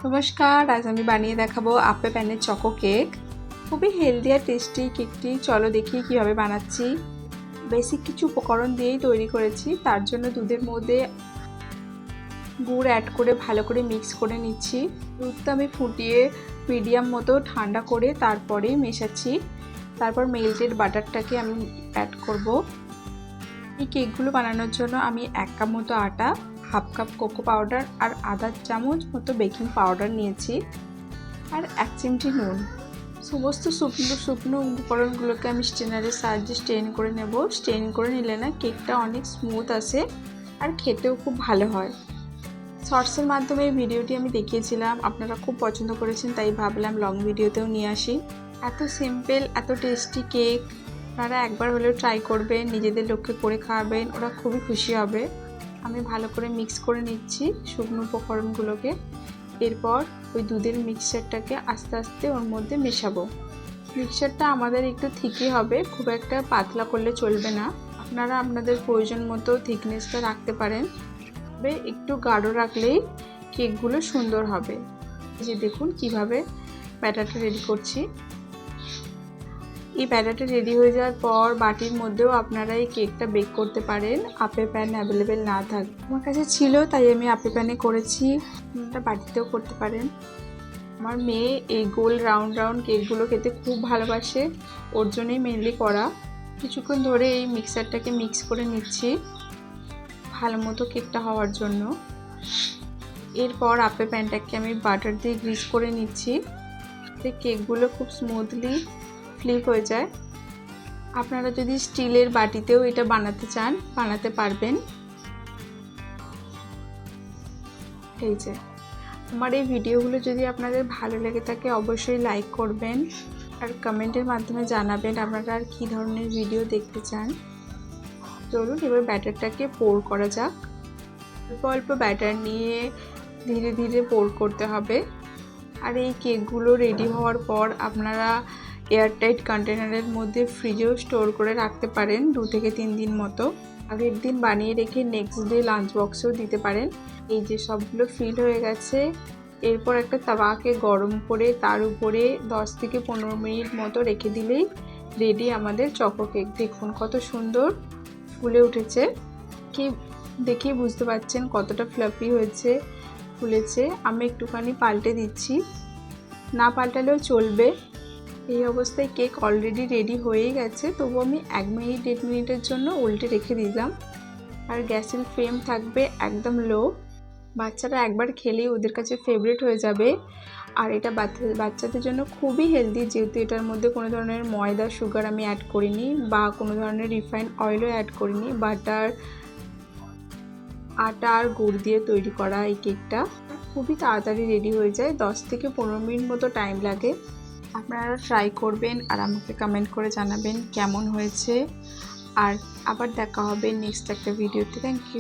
নমস্কার, আজ আমি বানিয়ে দেখাবো আপে প্যানের চকো কেক। খুবই হেলদি আর টেস্টি কেকটি চলো দেখি কিভাবে বানাচ্ছি। বেসিক কিছু উপকরণ দিয়েই তৈরি করেছি। তার জন্য দুধের মধ্যে গুড় অ্যাড করে ভালো করে মিক্স করে নিচ্ছি। দুধটা আমি ফুটিয়ে মিডিয়াম মতো ঠান্ডা করে তারপরে মেশাচ্ছি। তারপর মেল্টেড বাটারটাকে আমি অ্যাড করব। এই কেকগুলো বানানোর জন্য আমি 1 কাপ মতো আটা, হাফ কাপ কোকো পাউডার আর আধা চামচ মতো বেকিং পাউডার নিয়েছি আর 1 চিমটি নুন। সমস্ত শুকনো উপকরণগুলোকে আমি স্ট্রেনারের সাহায্যে স্ট্রেন করে নেব। স্ট্রেন করে নিলে না কেকটা অনেক স্মুথ আসে আর খেতেও খুব ভালো হয়। শর্টসের মাধ্যমে এই ভিডিওটি আমি দেখিয়েছিলাম, আপনারা খুব পছন্দ করেছেন, তাই ভাবলাম লং ভিডিওতেও নিয়ে আসি। এত সিম্পল, এত টেস্টি কেক আপনারা একবার হলেও ট্রাই করবেন, নিজেদের লোককে করে খাওয়াবেন, ওরা খুবই খুশি হবে। আমি ভালো করে মিক্স করে নিচ্ছি শুকনো উপকরণগুলোকে। এরপর ওই দুধের মিক্সচারটাকে আস্তে আস্তে ওর মধ্যে মেশাবো। মিক্সচারটা আমাদের একটু থিকই হবে, খুব একটা পাতলা করলে চলবে না। আপনারা আপনাদের প্রয়োজন মতো থিকনেসটা রাখতে পারেন, তবে একটু গাঢ় রাখলেই কেকগুলো সুন্দর হবে। এই যে দেখুন কিভাবে ব্যাটারটা রেডি করছি। এই ব্যাটারটা রেডি হয়ে যাওয়ার পর বাটির মধ্যেও আপনারা এই কেকটা বেক করতে পারেন, আপে প্যান অ্যাভেলেবেল না থাকবে। আমার কাছে ছিল তাই আমি আপে প্যানে করেছি, আপনারা বাটিতেও করতে পারেন। আমার মেয়ে এই গোল রাউন্ড কেকগুলো খেতে খুব ভালোবাসে, ওর জন্যই মেনলি করা। কিছুক্ষণ ধরে এই মিক্সারটাকে মিক্স করে নিচ্ছি ভালো মতো কেকটা হওয়ার জন্য। এরপর আপে প্যানটাকে আমি বাটার দিয়ে গ্রিস করে নিচ্ছি, কেকগুলো খুব স্মুথলি ফ্লিপ হয়ে যায়। আপনারা যদি স্টিলের বাটিতেও এটা বানাতে চান বানাতে পারবেন। এই যে আমার এই ভিডিওগুলো যদি আপনাদের ভালো লেগে থাকে অবশ্যই লাইক করবেন আর কমেন্টের মাধ্যমে জানাবেন আপনারা আর কী ধরনের ভিডিও দেখতে চান। চলুন এবার ব্যাটারটাকে পোর করা যাক। অল্প অল্প ব্যাটার নিয়ে ধীরে ধীরে পোর করতে হবে। আর এই কেকগুলো রেডি হওয়ার পর আপনারা এয়ারটাইট কন্টেনারের মধ্যে ফ্রিজেও স্টোর করে রাখতে পারেন 2 থেকে 3 দিন মতো। আগের দিন বানিয়ে রেখে নেক্সট ডে লাঞ্চ বক্সেও দিতে পারেন। এই যে সবগুলো ফিল হয়ে গেছে। এরপর একটা তাওয়াকে গরম করে তার উপরে 10 থেকে 15 মিনিট মতো রেখে দিলেই রেডি আমাদের চকো কেক। দেখুন কত সুন্দর ফুলে উঠেছে, কি দেখেই বুঝতে পারছেন কতটা ফ্লাফি হয়েছে, ফুলেছে। আমি একটুখানি পাল্টে দিচ্ছি, না পাল্টালেও চলবে। এই অবস্থায় কেক অলরেডি রেডি হয়েই গেছে, তবু আমি 1 মিনিট 1.5 মিনিটের জন্য উল্টে রেখে দিলাম। আর গ্যাসের ফ্লেম থাকবে একদম লো। বাচ্চারা একবার খেলেই ওদের কাছে ফেভারিট হয়ে যাবে। আর এটা বাচ্চাদের জন্য খুবই হেলদি, যেহেতু এটার মধ্যে কোনো ধরনের ময়দা সুগার আমি অ্যাড করিনি বা কোনো ধরনের রিফাইন্ড অয়েলও অ্যাড করিনি। বাটার, আটা আর গুড় দিয়ে তৈরি করা এই কেকটা খুবই তাড়াতাড়ি রেডি হয়ে যায়, 10 থেকে 15 মিনিট মতো টাইম লাগে। আপনারা ট্রাই করবেন আর আমাকে কমেন্ট করে জানাবেন কেমন হয়েছে। আর আবার দেখা হবে নেক্সট একটা ভিডিওতে। Thank you.